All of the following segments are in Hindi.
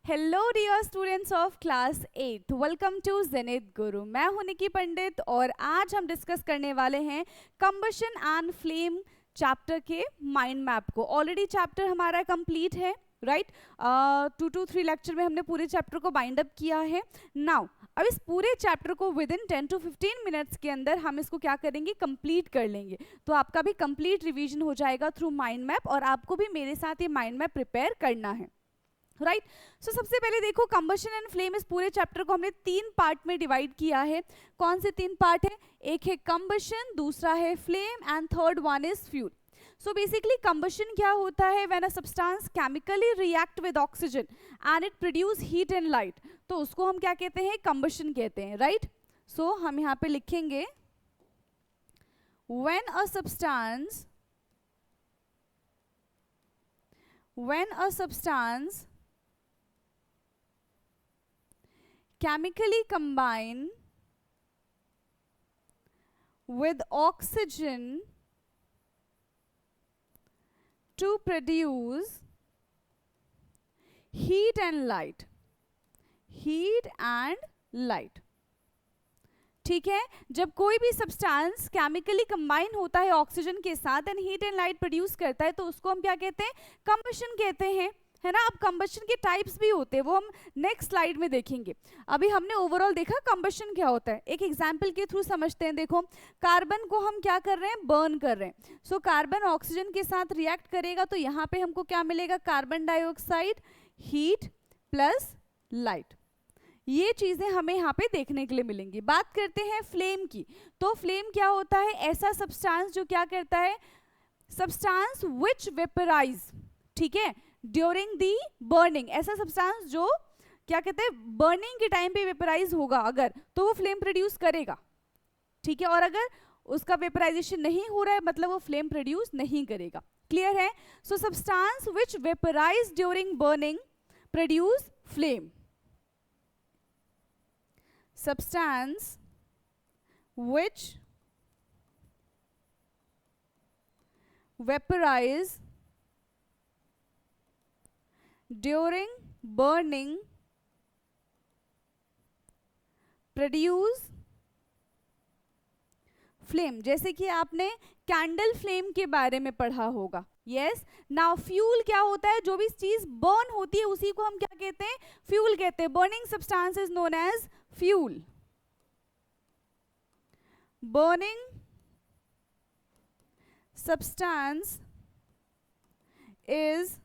Hello dear students of class 8, welcome to Zenith Guru. मैं हूं निकी पंडित और आज हम डिस्कस करने वाले हैं कंबशन एंड फ्लेम चैप्टर के माइंड मैप को। ऑलरेडी चैप्टर हमारा कंप्लीट है, राइट। 2 to 3 लेक्चर में हमने पूरे चैप्टर को बाइंड अप किया है। नाउ अब इस पूरे चैप्टर को विद इन 10 to 15 मिनट्स के अंदर हम इसको क्या करेंगे, कंप्लीट कर लेंगे। तो आपका भी कंप्लीट रिवीजन हो जाएगा थ्रू माइंड मैप और आपको भी मेरे साथ ये माइंड मैप प्रिपेयर करना है, राइट। सो सबसे पहले देखो, कंबशन एंड फ्लेम, इस पूरे चैप्टर को हमने 3 पार्ट में डिवाइड किया है। कौन से 3 पार्ट है? एक है कंबशन, दूसरा है flame and third one is fuel. So basically combustion क्या होता है? When a substance chemically react with oxygen and it produce heat and light, तो उसको हम क्या कहते हैं? कंबशन कहते हैं, राइट। सो हम यहाँ पे लिखेंगे when a substance chemically combine with oxygen to produce heat and light, ठीक है। जब कोई भी सब्सटेंस केमिकली कंबाइन होता है ऑक्सीजन के साथ and heat and light produce करता है, तो उसको हम क्या कहते हैं? कंबशन कहते हैं, है ना। अब कंबशन के टाइप्स भी होते हैं, वो हम नेक्स्ट स्लाइड में देखेंगे। अभी हमने ओवरऑल देखा कंबशन क्या होता है, एक एग्जांपल के थ्रू समझते हैं। देखो, कार्बन को हम क्या कर रहे हैं? बर्न कर रहे हैं। सो कार्बन ऑक्सीजन के साथ रिएक्ट करेगा तो यहाँ पे हमको क्या मिलेगा? Carbon dioxide, heat plus light. ये चीजें हमें यहाँ पे देखने के लिए मिलेंगी। बात करते हैं फ्लेम की। तो फ्लेम क्या होता है? ऐसा सब्सटेंस जो क्या करता है? सब्सटेंस विच वेपराइज, ठीक है, ड्यूरिंग दी बर्निंग। ऐसा सब्सटेंस जो क्या कहते हैं? बर्निंग के टाइम पे वेपराइज होगा अगर, तो वो फ्लेम प्रोड्यूस करेगा, ठीक है। और अगर उसका वेपराइजेशन नहीं हो रहा है, मतलब वो फ्लेम प्रोड्यूस नहीं करेगा। क्लियर है? So substance which vaporize during burning produce flame. Substance which vaporize during burning produce flame. जैसे कि आपने कैंडल फ्लेम के बारे में पढ़ा होगा। यस। नाउ फ्यूल क्या होता है? जो भी चीज बर्न होती है उसी को हम क्या कहते हैं? फ्यूल कहते हैं। Burning substance is known as fuel. Burning substance is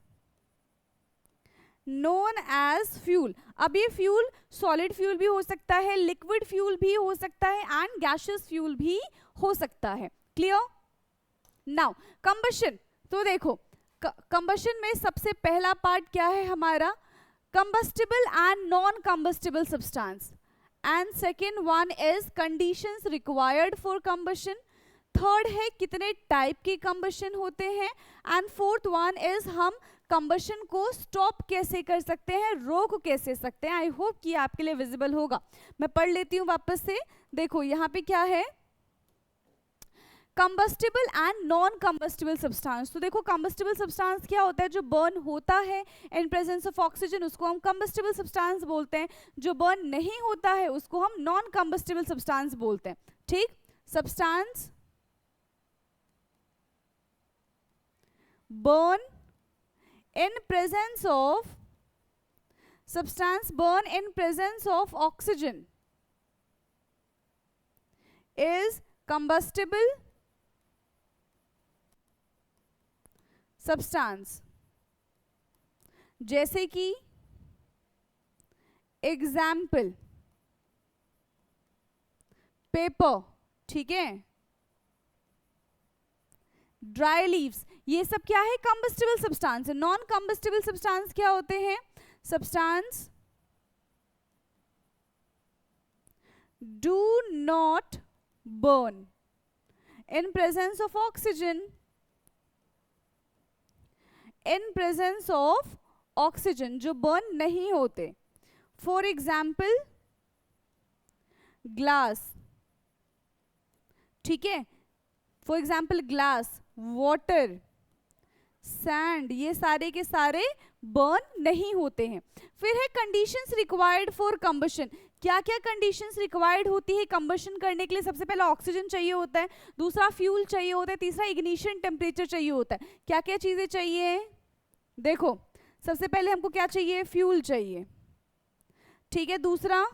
known as fuel. अब ये फ्यूल सॉलिड फ्यूल भी हो सकता है, लिक्विड फ्यूल भी हो सकता है एंड गैसियस फ्यूल भी हो सकता है। क्लियर? Now combustion. तो देखो, कंबशन में सबसे पहला पार्ट क्या है हमारा? Combustible and non combustible substance, and second one is conditions required for combustion. Third है कितने टाइप के कंबशन होते हैं, एंड फोर्थ वन इज हम कंबशन को स्टॉप कैसे कर सकते हैं, रोक कैसे सकते हैं। आई होप कि आपके लिए विजिबल होगा। मैं पढ़ लेती हूँ वापस से। देखो यहाँ पे क्या है, combustible and non combustible substance. तो देखो, कंबस्टिबल सब्सटेंस क्या होता है? जो बर्न होता है इन प्रेजेंस ऑफ ऑक्सीजन, उसको हम कंबस्टिबल सब्सटेंस बोलते हैं। जो बर्न नहीं होता है उसको हम नॉन कंबस्टिबल सब्सटेंस बोलते हैं, ठीक। Substance burn in presence of oxygen is combustible substance। जैसे कि एग्जाम्पल पेपर, ठीक है, ड्राई लीव्स, ये सब क्या है? कंबस्टिबल सब्सटेंस है। नॉन कंबस्टिबल सब्सटेंस क्या होते हैं? Substance do not burn in presence of oxygen, in presence of oxygen, जो बर्न नहीं होते। फॉर एग्जाम्पल ग्लास, ठीक है। For example glass, water, sand, ये सारे के सारे बर्न नहीं होते हैं। फिर है कंडीशंस रिक्वायर्ड फॉर कंबशन। क्या क्या कंडीशंस रिक्वायर्ड होती है कंबशन करने के लिए? सबसे पहले ऑक्सीजन चाहिए होता है, दूसरा फ्यूल चाहिए होता है, तीसरा इग्निशन टेम्परेचर चाहिए होता है। क्या क्या चीजें चाहिए? देखो, सबसे पहले हमको क्या चाहिए? फ्यूल चाहिए, ठीक है। दूसरा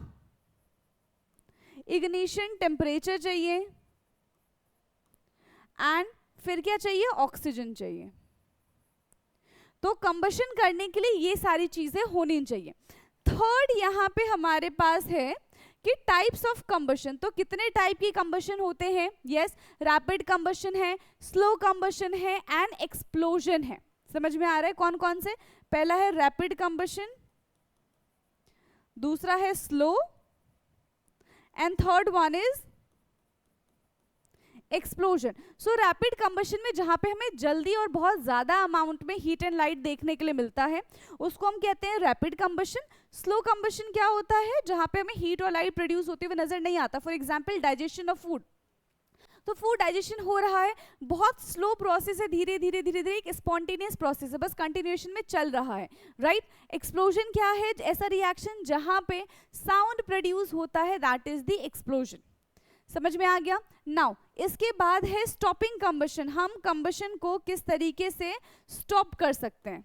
इग्निशन टेम्परेचर चाहिए, एंड फिर क्या चाहिए? ऑक्सीजन चाहिए। तो कंबशन करने के लिए ये सारी चीजें होनी चाहिए। थर्ड यहां पे हमारे पास है कि टाइप्स ऑफ कंबशन। तो कितने टाइप की कंबशन होते हैं? यस, रैपिड कंबशन है, स्लो कंबशन है, एंड एक्सप्लोजन है। समझ में आ रहा है कौन कौन से? पहला है रैपिड कंबशन, दूसरा है slow, and third one is explosion. So rapid combustion में जहां पे हमें जल्दी और बहुत ज्यादा अमाउंट में हीट एंड लाइट देखने के लिए मिलता है उसको हम कहते हैं रैपिड कंबशन। स्लो कंबशन क्या होता है? जहां पे हमें हीट और लाइट प्रोड्यूस होते हुए नजर नहीं आता। For example digestion of food, तो फूड डाइजेशन हो रहा है, बहुत स्लो प्रोसेस है, धीरे धीरे धीरे धीरे, एक स्पॉन्टेनियस प्रोसेस है, बस कंटिन्यूएशन में चल रहा है, राइट। एक्सप्लोजन क्या है? ऐसा रिएक्शन जहां पे साउंड प्रोड्यूस होता है, दैट इज द एक्सप्लोजन। समझ में आ गया? नाउ इसके बाद है स्टॉपिंग कंबशन। हम कंबशन को किस तरीके से स्टॉप कर सकते हैं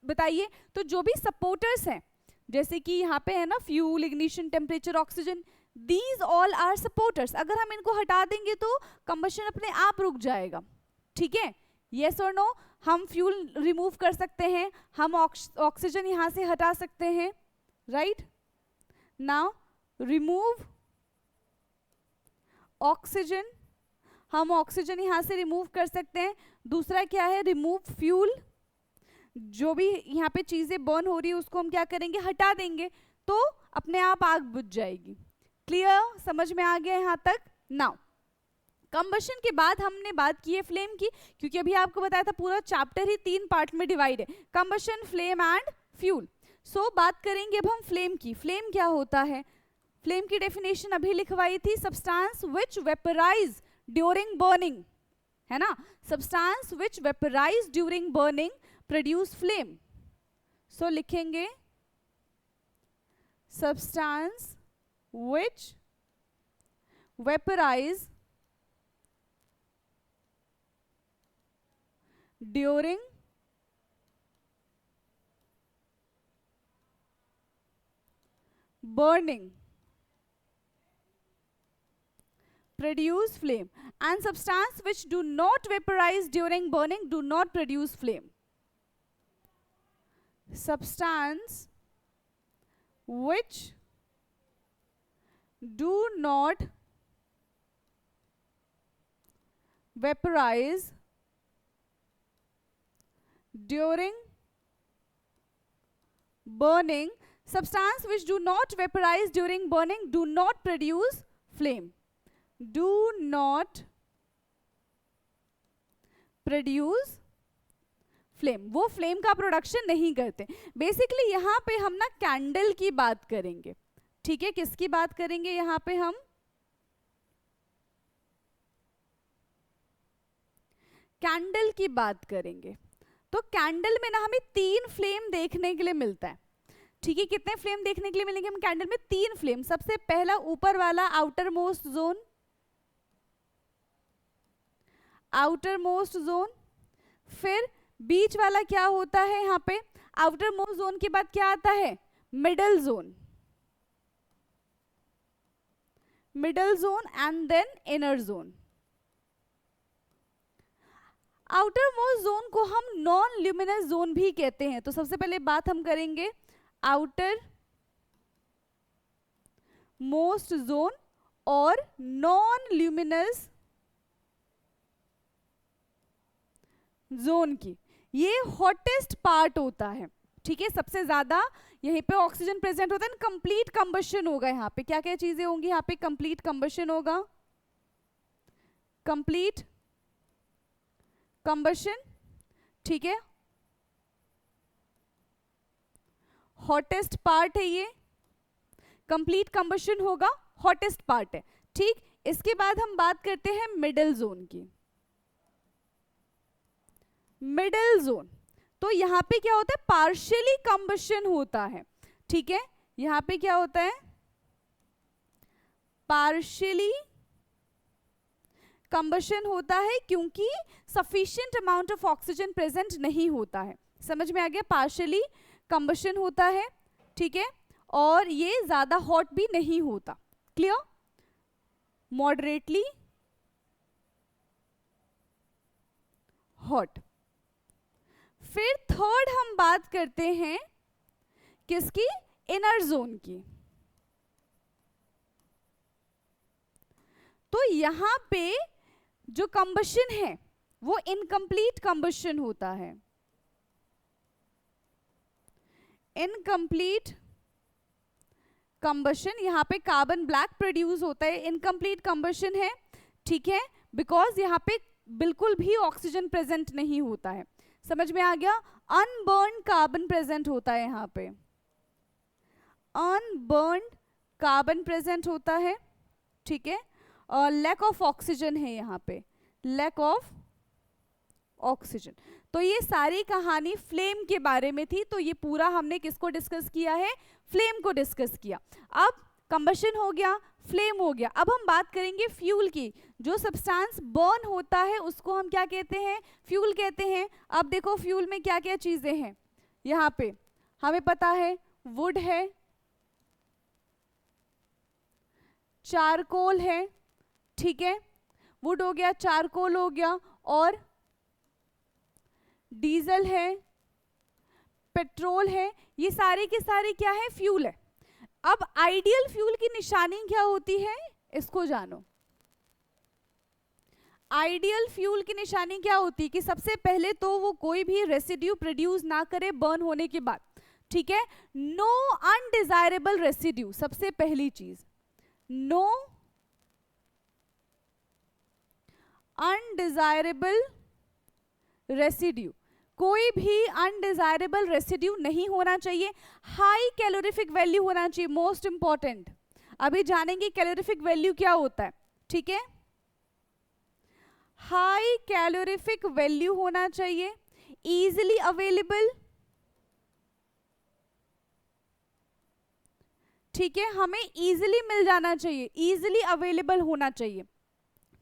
बताइए? तो जो भी सपोर्टर्स हैं, जैसे कि यहाँ पे है ना fuel, ignition temperature, oxygen, these all are supporters. अगर हम इनको हटा देंगे तो कंबशन अपने आप रुक जाएगा, ठीक है। यस और नो? हम फ्यूल रिमूव कर सकते हैं, हम ऑक्सीजन यहाँ से हटा सकते हैं, राइट। नाउ रिमूव ऑक्सीजन, हम ऑक्सीजन यहां से रिमूव कर सकते हैं। दूसरा क्या है? रिमूव फ्यूल, जो भी यहाँ पे चीजें बर्न हो रही है उसको हम क्या करेंगे? हटा देंगे, तो अपने आप आग बुझ जाएगी। क्लियर? समझ में आ गया यहाँ तक? नाउ कंबशन के बाद हमने बात की है फ्लेम की, क्योंकि अभी आपको बताया था पूरा चैप्टर ही 3 पार्ट में डिवाइड है, कंबशन, फ्लेम एंड फ्यूल। सो बात करेंगे अब हम फ्लेम की। फ्लेम क्या होता है? फ्लेम की डेफिनेशन अभी लिखवाई थी, substance which vaporize during burning, है ना। Substance which vaporize during burning produce flame. So लिखेंगे substance which vaporize during burning produce flame, and substance which do not vaporize during burning do not produce flame. Substance which do not vaporize during burning, substance which do not vaporize during burning do not produce flame. Do not produce flame, वो फ्लेम का प्रोडक्शन नहीं करते। बेसिकली यहाँ पे हम ना कैंडल की बात करेंगे, ठीक है। किसकी बात करेंगे यहाँ पे? हम कैंडल की बात करेंगे। तो कैंडल में ना हमें 3 फ्लेम देखने के लिए मिलता है, ठीक है। कितने फ्लेम देखने के लिए मिलेंगे हम कैंडल में? 3 फ्लेम। सबसे पहला ऊपर वाला outer most zone, outer most zone. फिर बीच वाला क्या होता है यहाँ पे? आउटर मोस्ट जोन के बाद क्या आता है? Middle zone, middle zone and then inner zone. Outer most zone को हम नॉन ल्यूमिनस जोन भी कहते हैं। तो सबसे पहले बात हम करेंगे आउटर मोस्ट जोन और नॉन ल्यूमिनस जोन की। ये हॉटेस्ट पार्ट होता है, ठीक है। सबसे ज्यादा यहीं पे ऑक्सीजन प्रेजेंट होता है, कंप्लीट कंबशन होगा यहाँ पे। क्या क्या चीजें होंगी यहाँ पे? कंप्लीट कंबशन होगा, कंप्लीट कंबशन, ठीक है। हॉटेस्ट पार्ट है ये, कंप्लीट कंबशन होगा, हॉटेस्ट पार्ट है, ठीक। इसके बाद हम बात करते हैं मिडल जोन की। मिडल जोन, तो यहाँ पे क्या होता है, पार्शियली कंबशन होता है, ठीक है, यहाँ पे क्या होता है, पार्शियली कंबशन होता है क्योंकि sufficient amount of oxygen present नहीं होता है। समझ में आ गया, पार्शियली कंबशन होता है, ठीक है, और ये ज्यादा हॉट भी नहीं होता, क्लियर, मॉडरेटली हॉट। फिर थर्ड हम बात करते हैं किसकी, इनर जोन की। तो यहां पे जो कंबशन है वो इनकम्प्लीट कंबशन होता है, इनकम्प्लीट कंबशन, यहाँ पे कार्बन ब्लैक प्रोड्यूस होता है, इनकम्प्लीट कंबशन है, ठीक है, बिकॉज यहाँ पे बिल्कुल भी ऑक्सीजन प्रेजेंट नहीं होता है। समझ में आ गया, अनबर्न कार्बन प्रेजेंट होता है, यहाँ पे अनबर्न कार्बन प्रेजेंट होता है, ठीक है, और लैक ऑफ ऑक्सीजन है यहाँ पे, लैक ऑफ ऑक्सीजन। तो ये सारी कहानी फ्लेम के बारे में थी, तो ये पूरा हमने किसको डिस्कस किया है, फ्लेम को डिस्कस किया। अब कंबशन हो गया, फ्लेम हो गया, अब हम बात करेंगे फ्यूल की। जो सब्सटेंस बर्न होता है उसको हम क्या कहते हैं, फ्यूल कहते हैं। अब देखो फ्यूल में क्या क्या चीजें हैं, यहाँ पे हमें पता है वुड है, चारकोल है, ठीक है, वुड हो गया, चारकोल हो गया, और डीजल है, पेट्रोल है, ये सारे के सारे क्या है, फ्यूल है। अब आइडियल फ्यूल की निशानी क्या होती है, इसको जानो। आइडियल फ्यूल की निशानी क्या होती है कि सबसे पहले तो वो कोई भी रेसिड्यू प्रोड्यूस ना करे बर्न होने के बाद, ठीक है, नो अनडिजायरेबल रेसिड्यू, सबसे पहली चीज, नो अनडिजायरेबल रेसिड्यू, कोई भी अनडिजायरेबल रेसिड्यू नहीं होना चाहिए। हाई कैलोरीफिक वैल्यू होना चाहिए, मोस्ट इंपॉर्टेंट। अभी जानेंगे कैलोरीफिक वैल्यू क्या होता है, ठीक है, हाई कैलोरीफिक वैल्यू होना चाहिए, इजीली अवेलेबल, ठीक है, हमें इजीली मिल जाना चाहिए, इजीली अवेलेबल होना चाहिए,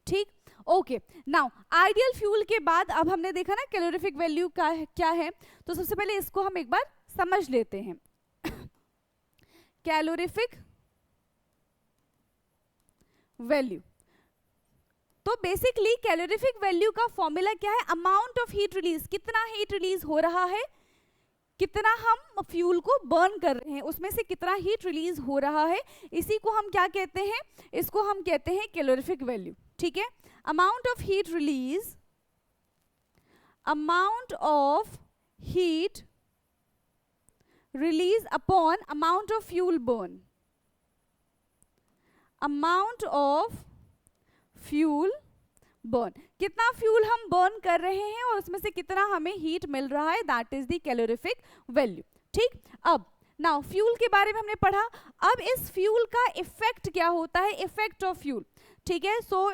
ठीक, ओके। नाउ आइडियल फ्यूल के बाद अब हमने देखा ना कैलोरीफिक वैल्यू का क्या है, तो सबसे पहले इसको हम एक बार समझ लेते हैं। कैलोरीफिक वैल्यू, तो बेसिकली कैलोरीफिक वैल्यू का फॉर्मूला क्या है, अमाउंट ऑफ हीट रिलीज, कितना हीट रिलीज हो रहा है, कितना हम फ्यूल को बर्न कर रहे हैं, उसमें से कितना हीट रिलीज हो रहा है, इसी को हम क्या कहते हैं, इसको हम कहते हैं कैलोरीफिक वैल्यू, ठीक है। Amount of heat release, amount of heat release upon amount of fuel burn, amount of fuel burn, कितना फ्यूल हम बर्न कर रहे हैं और उसमें से कितना हमें हीट मिल रहा है, that is the calorific value, ठीक। अब नाउ फ्यूल के बारे में हमने पढ़ा, अब इस फ्यूल का इफेक्ट क्या होता है, इफेक्ट ऑफ फ्यूल, ठीक है। सो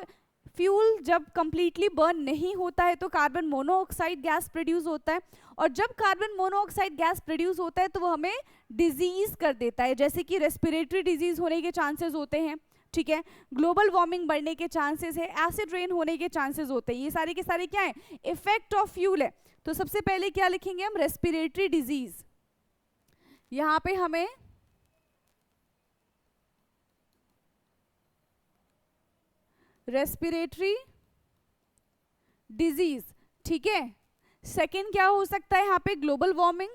फ्यूल जब कंप्लीटली बर्न नहीं होता है तो कार्बन मोनोऑक्साइड गैस प्रोड्यूस होता है, और जब कार्बन मोनोऑक्साइड गैस प्रोड्यूस होता है तो वो हमें डिजीज कर देता है, जैसे कि रेस्पिरेटरी डिजीज होने के चांसेस होते हैं, ठीक है, ग्लोबल वार्मिंग बढ़ने के चांसेस है, एसिड रेन होने के चांसेस होते हैं, ये सारे के सारे क्या है, इफेक्ट ऑफ फ्यूल है। तो सबसे पहले क्या लिखेंगे हम, रेस्पिरेटरी डिजीज, यहां पे हमें रेस्पिरेटरी डिजीज, ठीक है। सेकेंड क्या हो सकता है यहां पे, global warming,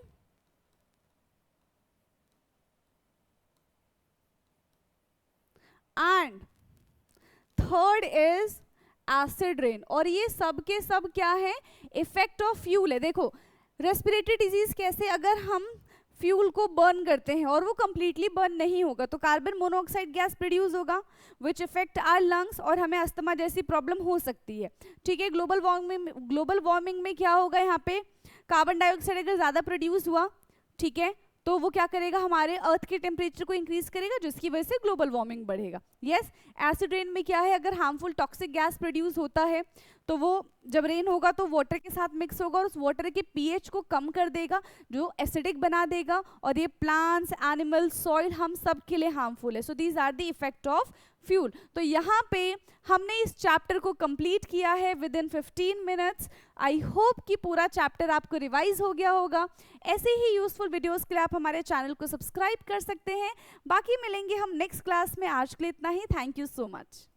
and third is acid rain, और ये सब के सब क्या है, इफेक्ट ऑफ फ्यूल है। देखो रेस्पिरेटरी डिजीज कैसे, अगर हम फ्यूल को बर्न करते हैं और वो कंप्लीटली बर्न नहीं होगा तो कार्बन मोनोऑक्साइड गैस प्रोड्यूस होगा विच इफेक्ट आवर लंग्स, और हमें अस्थमा जैसी प्रॉब्लम हो सकती है, ठीक है। ग्लोबल वार्मिंग में क्या होगा, यहाँ पे कार्बन डाइऑक्साइड अगर ज़्यादा प्रोड्यूस हुआ, ठीक है, तो वो क्या करेगा, हमारे अर्थ के टेम्परेचर को इंक्रीज करेगा, जिसकी वजह से ग्लोबल वार्मिंग बढ़ेगा। यस, एसिड रेन में क्या है, अगर हार्मफुल टॉक्सिक गैस प्रोड्यूस होता है तो वो जब रेन होगा तो वाटर के साथ मिक्स होगा और उस वाटर के पीएच को कम कर देगा, जो एसिडिक बना देगा, और ये प्लांट्स, एनिमल्स, सॉइल, हम सब के लिए हार्मफुल है। So these are the effect of fuel. तो यहाँ पे हमने इस चैप्टर को कंप्लीट किया है with in 15 minutes. I hope कि पूरा चैप्टर आपको रिवाइज हो गया होगा। ऐसे ही यूजफुल वीडियोस के लिए आप हमारे चैनल को सब्सक्राइब कर सकते हैं। बाकी मिलेंगे हम नेक्स्ट क्लास में। आज के लिए इतना ही। Thank you so much.